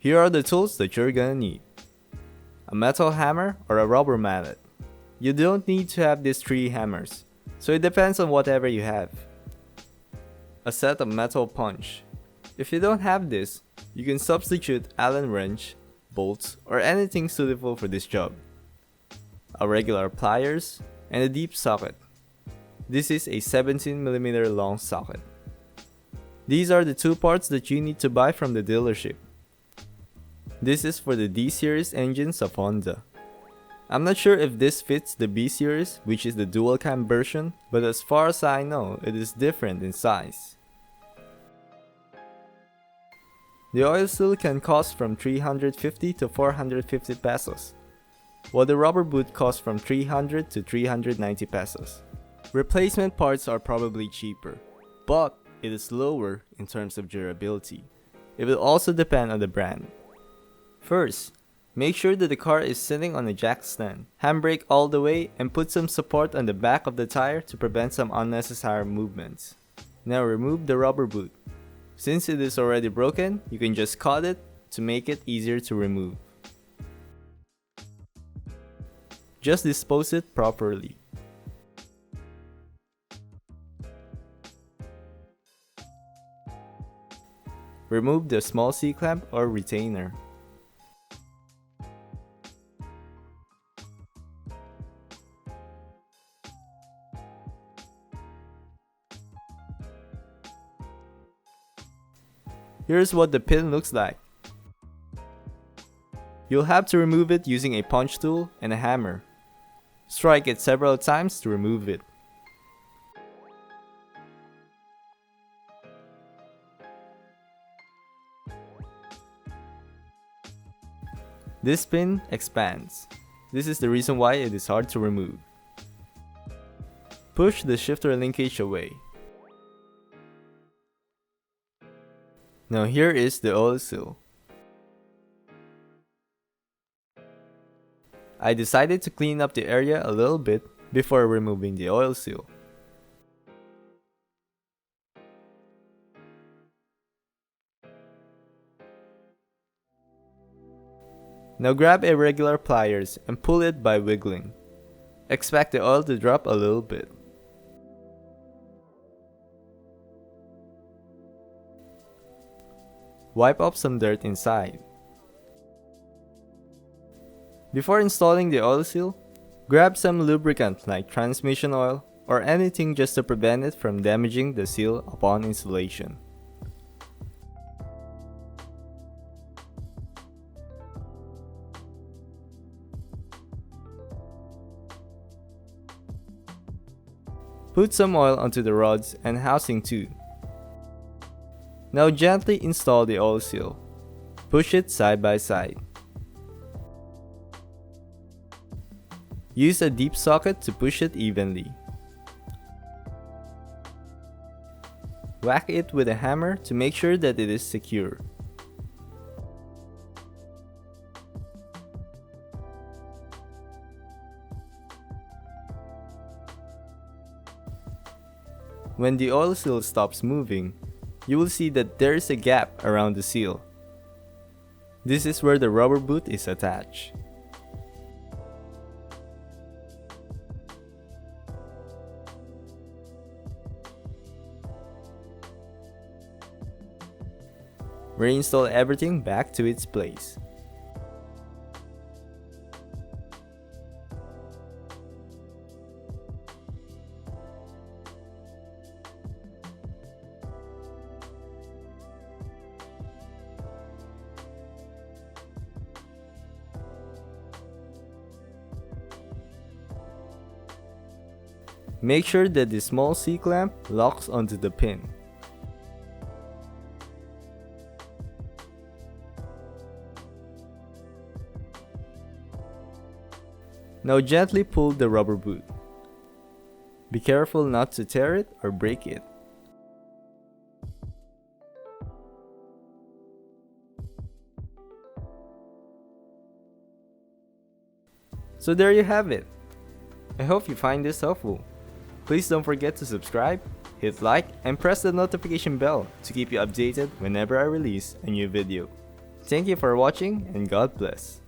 Here are the tools that you're gonna need. A metal hammer or a rubber mallet. You don't need to have these 3 hammers, so it depends on whatever you have. A set of metal punch. If you don't have this, you can substitute Allen wrench, bolts, or anything suitable for this job. A regular pliers, and a deep socket. This is a 17mm long socket. These are the 2 parts that you need to buy from the dealership. This is for the D series engines of Honda. I'm not sure if this fits the B series, which is the dual cam version, but as far as I know, it is different in size. The oil seal can cost from 350 to 450 pesos, while the rubber boot costs from 300 to 390 pesos. Replacement parts are probably cheaper, but it is lower in terms of durability. It will also depend on the brand. First, make sure that the car is sitting on a jack stand. Handbrake all the way and put some support on the back of the tire to prevent some unnecessary movements. Now remove the rubber boot. Since it is already broken, you can just cut it to make it easier to remove. Just dispose it properly. Remove the small C-clamp or retainer. Here's what the pin looks like. You'll have to remove it using a punch tool and a hammer. Strike it several times to remove it. This pin expands. This is the reason why it is hard to remove. Push the shifter linkage away. Now here is the oil seal. I decided to clean up the area a little bit before removing the oil seal. Now grab a regular pliers and pull it by wiggling. Expect the oil to drop a little bit. Wipe off some dirt inside. Before installing the oil seal, grab some lubricant like transmission oil or anything just to prevent it from damaging the seal upon installation. Put some oil onto the rods and housing too. Now gently install the oil seal. Push it side by side. Use a deep socket to push it evenly. Whack it with a hammer to make sure that it is secure. When the oil seal stops moving, you will see that there is a gap around the seal. This is where the rubber boot is attached. Reinstall everything back to its place. Make sure that the small C-clamp locks onto the pin. Now gently pull the rubber boot. Be careful not to tear it or break it. So there you have it. I hope you find this helpful. Please don't forget to subscribe, hit like, and press the notification bell to keep you updated whenever I release a new video. Thank you for watching and God bless.